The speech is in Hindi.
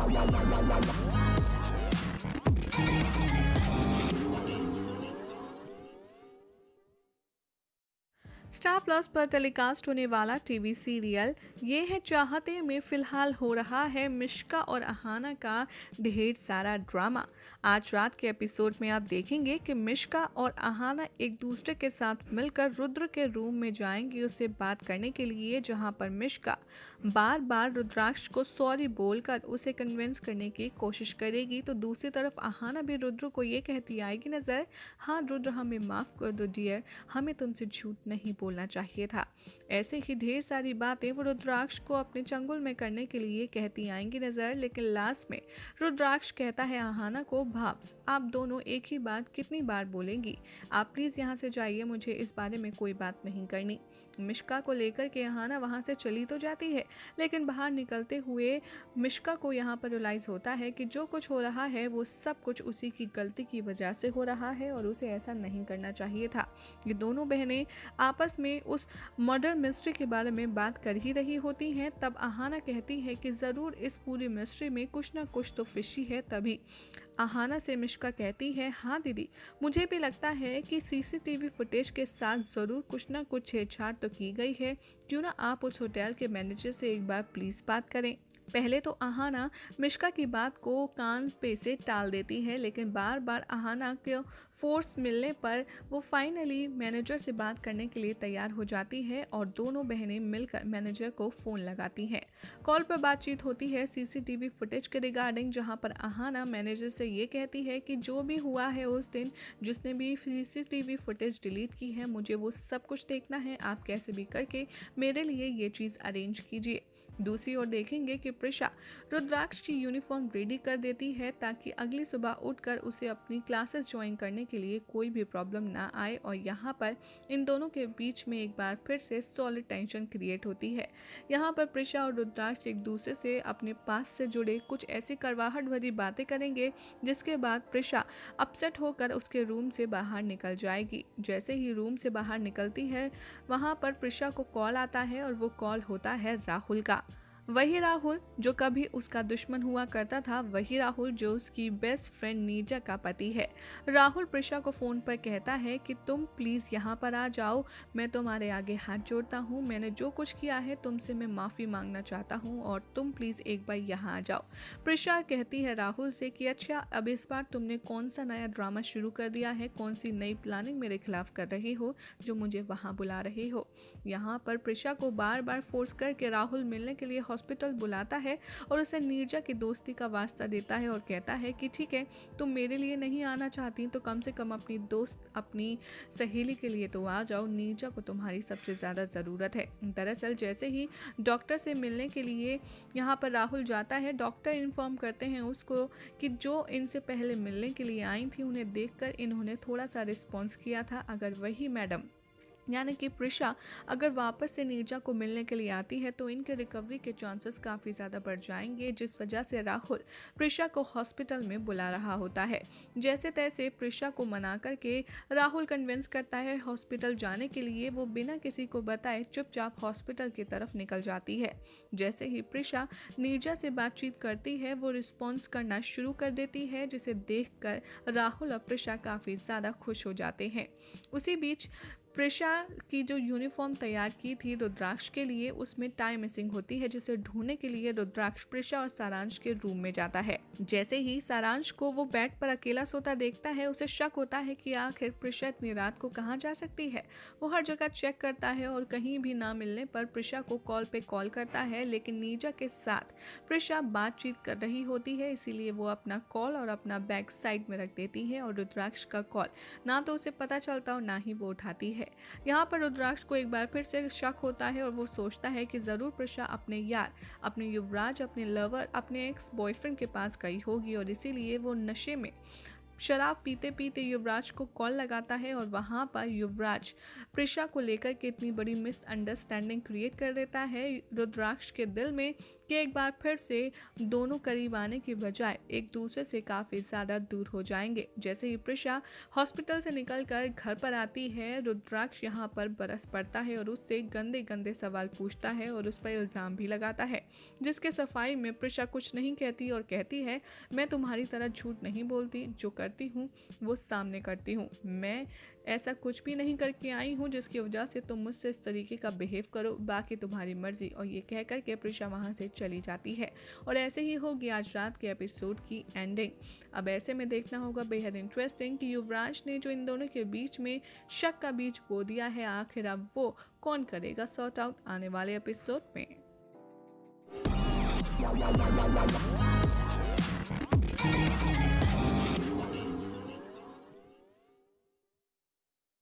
स्टार प्लस पर टेलीकास्ट होने वाला टीवी सीरियल ये है चाहते में फिलहाल हो रहा है मिश्का और अहाना का ढेर सारा ड्रामा। आज रात के एपिसोड में आप देखेंगे कि मिश्का और अहाना एक दूसरे के साथ मिलकर रुद्र के रूम में जाएंगी उससे बात करने के लिए, जहां पर मिश्का बार बार रुद्राक्ष को सॉरी बोलकर उसे कन्विंस करने की कोशिश करेगी, तो दूसरी तरफ अहाना भी रुद्र को ये कहती आएगी नजर, हाँ रुद्र हमें माफ़ कर दो डियर, हमें तुमसे झूठ नहीं बोलना चाहिए था। ऐसे ही ढेर सारी बातें वो रुद्राक्ष को अपने चंगुल में करने के लिए कहती आएंगी नजर, लेकिन लास्ट में रुद्राक्ष कहता है अहाना को, भाप्स आप दोनों एक ही बात कितनी बार बोलेंगी, आप प्लीज़ यहाँ से जाइए, मुझे इस बारे में कोई बात नहीं करनी। मिश्का को लेकर के अहाना वहाँ से चली तो जाती है, लेकिन बाहर निकलते हुए मिश्का को यहाँ पर रियलाइज़ होता है कि जो कुछ हो रहा है वो सब कुछ उसी की गलती की वजह से हो रहा है और उसे ऐसा नहीं करना चाहिए था। ये दोनों बहनें आपस में उस मर्डर मिस्ट्री के बारे में बात कर ही रही होती हैं, तब अहाना कहती है कि ज़रूर इस पूरी मिस्ट्री में कुछ ना कुछ तो फिशी है। तभी अहाना से मिश्का कहती है, हाँ दीदी मुझे भी लगता है कि सीसीटीवी फुटेज के साथ ज़रूर कुछ ना कुछ छेड़छाड़ तो की गई है, क्यों ना आप उस होटल के मैनेजर से एक बार प्लीज़ बात करें। पहले तो अहाना मिश्का की बात को कान पे से टाल देती है, लेकिन बार बार अहाना के फोर्स मिलने पर वो फाइनली मैनेजर से बात करने के लिए तैयार हो जाती है और दोनों बहनें मिलकर मैनेजर को फ़ोन लगाती हैं। कॉल पर बातचीत होती है सीसीटीवी फुटेज के रिगार्डिंग, जहां पर अहाना मैनेजर से ये कहती है कि जो भी हुआ है उस दिन, जिसने भी सीसीटीवी फुटेज डिलीट की है, मुझे वो सब कुछ देखना है, आप कैसे भी करके मेरे लिए ये चीज़ अरेंज कीजिए। दूसरी ओर देखेंगे कि प्रिशा रुद्राक्ष की यूनिफॉर्म रेडी कर देती है ताकि अगली सुबह उठकर उसे अपनी क्लासेस ज्वाइन करने के लिए कोई भी प्रॉब्लम ना आए, और यहाँ पर इन दोनों के बीच में एक बार फिर से सॉलिड टेंशन क्रिएट होती है। यहाँ पर प्रिशा और रुद्राक्ष एक दूसरे से अपने पास से जुड़े कुछ ऐसी करवाहट भरी बातें करेंगे, जिसके बाद प्रिशा अपसेट होकर उसके रूम से बाहर निकल जाएगी। जैसे ही रूम से बाहर निकलती है वहाँ पर प्रिशा को कॉल आता है और वो कॉल होता है राहुल का। वही राहुल जो कभी उसका दुश्मन हुआ करता था, वही राहुल जो उसकी बेस्ट फ्रेंड नीजा का पति है। राहुल प्रिशा को फ़ोन पर कहता है कि तुम प्लीज़ यहाँ पर आ जाओ, मैं तुम्हारे आगे हाथ जोड़ता हूँ, मैंने जो कुछ किया है तुमसे मैं माफ़ी मांगना चाहता हूँ और तुम प्लीज़ एक बार यहाँ आ जाओ। प्रिशा कहती है राहुल से कि अच्छा अब इस बार तुमने कौन सा नया ड्रामा शुरू कर दिया है, कौन सी नई प्लानिंग मेरे खिलाफ कर रहे हो जो मुझे वहाँ बुला रहे हो। यहाँ पर प्रिशा को बार बार फोर्स करके राहुल मिलने के लिए हॉस्पिटल बुलाता है और उसे नीरजा की दोस्ती का वास्ता देता है और कहता है कि ठीक है तुम मेरे लिए नहीं आना चाहती तो कम से कम अपनी दोस्त अपनी सहेली के लिए तो आ जाओ, नीरजा को तुम्हारी सबसे ज़्यादा ज़रूरत है। दरअसल जैसे ही डॉक्टर से मिलने के लिए यहाँ पर राहुल जाता है, डॉक्टर इन्फॉर्म करते हैं उसको कि जो इनसे पहले मिलने के लिए आई थी उन्हें देखकर इन्होंने थोड़ा सा रिस्पॉन्स किया था, अगर वही मैडम यानी कि प्रिशा अगर वापस से नीरजा को मिलने के लिए आती है तो इनके रिकवरी के चांसेस काफ़ी ज़्यादा बढ़ जाएंगे, जिस वजह से राहुल प्रिशा को हॉस्पिटल में बुला रहा होता है। जैसे तैसे प्रिशा को मना करके राहुल कन्विंस करता है हॉस्पिटल जाने के लिए, वो बिना किसी को बताए चुपचाप हॉस्पिटल की तरफ निकल जाती है। जैसे ही प्रिशा नीरजा से बातचीत करती है वो रिस्पॉन्स करना शुरू कर देती है, जिसे देख राहुल और प्रिशा काफ़ी ज़्यादा खुश हो जाते हैं। उसी बीच प्रिशा की जो यूनिफॉर्म तैयार की थी रुद्राक्ष के लिए उसमें टाई मिसिंग होती है, जिसे ढूंढने के लिए रुद्राक्ष प्रिशा और सारांश के रूम में जाता है। जैसे ही सारांश को वो बेड पर अकेला सोता देखता है उसे शक होता है कि आखिर प्रिशा इतनी रात को कहाँ जा सकती है। वो हर जगह चेक करता है और कहीं भी ना मिलने पर प्रिशा को कॉल पे कॉल करता है, लेकिन नीजा के साथ प्रिशा बातचीत कर रही होती है, इसीलिए वो अपना कॉल और अपना बैग साइड में रख देती है और रुद्राक्ष का कॉल ना तो उसे पता चलता और ना ही वो उठाती है। यहाँ पर रुद्राक्ष को एक बार फिर से शक होता है और वो सोचता है कि ज़रूर प्रिशा अपने यार, अपने युवराज, अपने लवर, अपने एक्स बॉयफ्रेंड के पास गई होगी और इसीलिए वो नशे में शराब पीते पीते युवराज को कॉल लगाता है और वहाँ पर युवराज प्रिशा को लेकर के इतनी बड़ी मिसअंडरस्टैंडिंग क्रिएट कर देता है रुद्राक्ष के दिल में कि एक बार फिर से दोनों करीब आने के बजाय एक दूसरे से काफ़ी ज़्यादा दूर हो जाएंगे। जैसे ही प्रिशा हॉस्पिटल से निकलकर घर पर आती है, रुद्राक्ष यहाँ पर बरस पड़ता है और उससे गंदे गंदे सवाल पूछता है और उस पर इल्ज़ाम भी लगाता है, जिसके सफाई में प्रिशा कुछ नहीं कहती और कहती है, मैं तुम्हारी तरह झूठ नहीं बोलती, जो करती हूँ वो सामने करती हूँ। मैं ऐसा कुछ भी नहीं करके आई हूँ जिसकी वजह से तुम मुझसे इस तरीके का बिहेव करो, बाकी तुम्हारी मर्जी। और ये कह कर के प्रिशा वहाँ से चली जाती है और ऐसे ही होगी आज रात के एपिसोड की एंडिंग। अब ऐसे में देखना होगा बेहद इंटरेस्टिंग कि युवराज ने जो इन दोनों के बीच में शक का बीज बो दिया है, आखिर अब वो कौन करेगा सॉर्ट आउट आने वाले एपिसोड में।